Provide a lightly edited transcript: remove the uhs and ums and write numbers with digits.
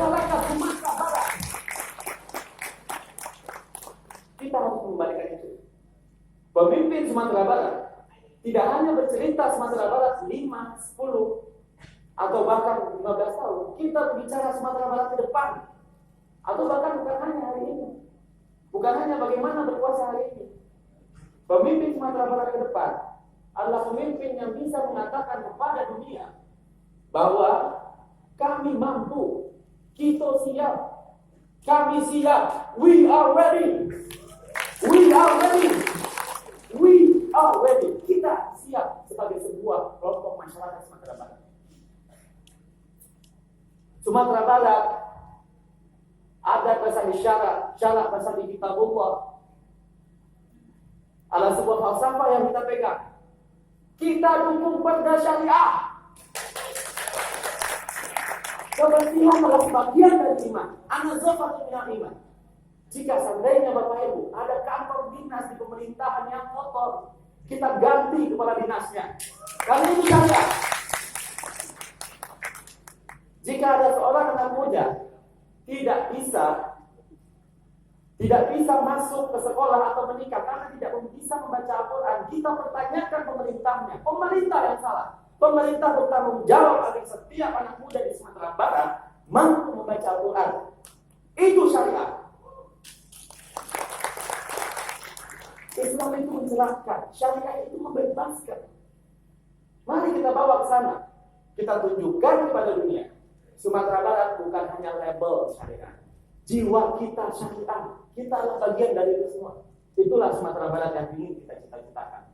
masyarakat Sumatera Barat. Kita harus mengembalikan itu. Pemimpin Sumatera Barat tidak hanya bercerita Sumatera Barat 5, 10, atau bahkan 15 tahun. Kita berbicara Sumatera Barat ke depan. Atau bahkan bukan hanya hari ini. Bukan hanya bagaimana berkuasa hari ini. Pemimpin Sumatera Barat ke depan adalah pemimpin yang bisa mengatakan kepada dunia bahwa kami mampu, kita siap, kami siap, we are ready, we are ready, we are ready. Kita siap sebagai sebuah kelompok masyarakat Sumatera Barat. Sumatera Barat ada bahasa isyarat, syarat bahasa di kitabullah. Ada sebuah falsafah yang kita pegang. Kita dukung perda syariah. Kebersihan adalah sebagian dari iman. An-nazafatu minal iman. Jika seandainya Bapak Ibu ada kantor dinas di pemerintahan yang kotor, kita ganti kepala dinasnya. Karena itu syariah. Jika ada seorang anak muda tidak bisa masuk ke sekolah atau menikah karena tidak bisa membaca Al-Quran, kita pertanyakan pemerintahnya. Pemerintah yang salah. Pemerintah bertanggung jawab agar setiap anak muda di Sumatera Barat mampu membaca Al-Quran. Itu syariah. Islam itu menjelaskan, syariah itu membebaskan. Mari kita bawa ke sana. Kita tunjukkan kepada dunia. Sumatera Barat bukan hanya label syariah. Jiwa kita syariah. Kita adalah bagian dari itu semua. Itulah Sumatera Barat yang ingin kita cita-citakan.